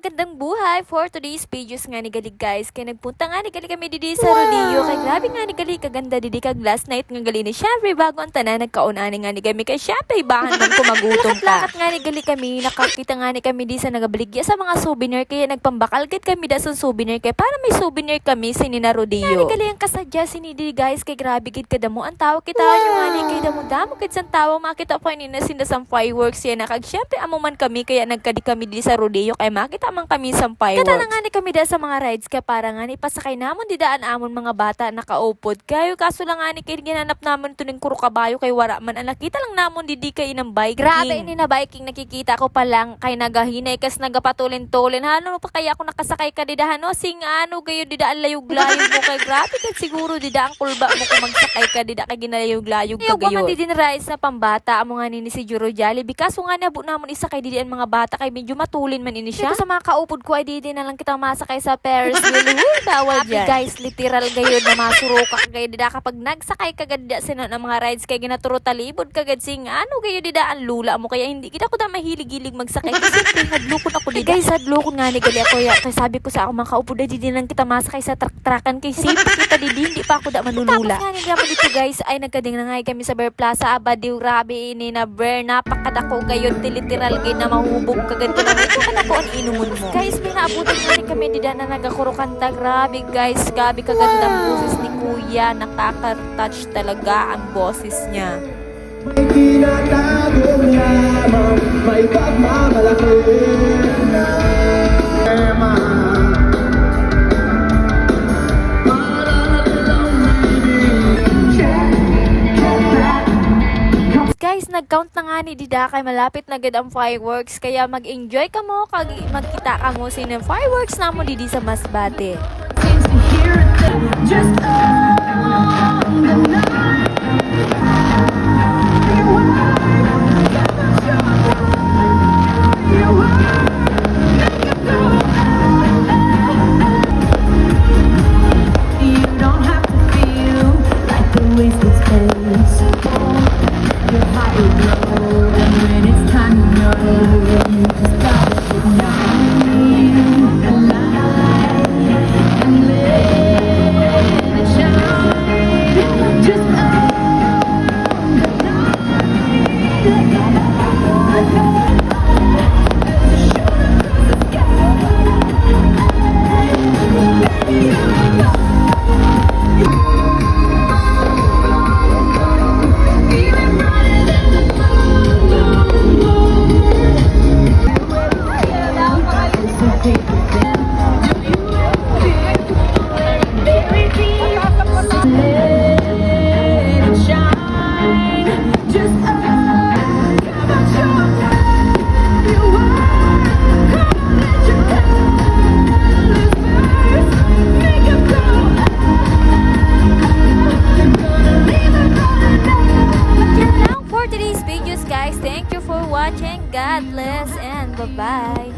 magandang buhay for today's videos nga ni Galig guys. Kaya nagpunta nga ni Galig kami didi sa rodeo. Kay grabe nga ni Galig kaganda didi kag last night nga gali ni syempre bago ang tanan nagkaunani nga ni kami kay syempre bahan man kumagutom ta. Lakat nga ni Galig kami nakakita nga ni kami di sa nagabaligya sa mga souvenir kaya nagpambakal gid kami da sa souvenir kay para may souvenir kami sinina rodeo. Nga ni Galig ang kasadya sinidi guys kay grabe gid kadamo ang tawo kita nyo nga ni kay damo gid sang tawo makita pa ni na sinda sang fireworks yan kag syempre amo man kami kaya nagkadi kami di sa rodeo kay makita man kami sa fireworks. Kata na nga ni kami da sa mga rides kaya para nga ni pasakay namon di daan amon mga bata nakaupod kayo kaso lang nga ni kay ginanap namon tuning kuro kabayo kay wara man ang nakita lang namon di kay inang biking. Grabe ini na biking nakikita ko pa lang kay nagahinay kas nagapatulin-tulin hano pa kaya ako nakasakay ka didahan no sing ano gayo di daan layog-layog mo kay grabe kay siguro di daan kulba mo kung magsakay ka di da kay ginalayog-layog ka gayo. Di din rides na pambata amo nga ni si Juro Jollibee kaso nga nabu namon isa kay di ang mga bata kay medyo matulin man ini siya. Dito sa mga kaupod ko ay di na lang kita masakay sa Ferris wheel. Bawal dyan. Guys, literal gayo na masuro ka gayo dida kapag nagsakay kagad da sino ng mga rides kay ginaturo talibod kagad sing ano gayo dida ang lula mo kaya hindi kita ko da mahilig-hilig magsakay kasi hadlukon ako dida. Guys, hadlukon nga ni gali ako ya kay sabi ko sa ako mga kaupod ay di lang kita masakay sa truck-truckan kay safe kita hindi pa ako da manulula. Tapos nga ni gamo dito guys ay nagkading na nga kami sa Bear Plaza abadiw rabi ini na bear napakadako gayon literal gay na mahubog kagad ko na ito kadako ang inumon mo. Guys, pinaabutan nga rin kami dida na nagakuro kanta. Grabe guys, grabe kaganda ang boses ni Kuya. Nakaka-touch talaga ang boses niya. May tinatagong lamang, may pagmamalaki Guys, nag-count na nga ni Dida kay malapit na gid ang fireworks kaya mag-enjoy ka mo kag magkita ka mo sino fireworks na mo didi sa Masbate. Just on the night. You don't have to feel like the wasted space. Your heart will grow, and when it's time to know, you just gotta shine alive and let it shine. Just Today's videos guys, thank you for watching. God bless and bye bye.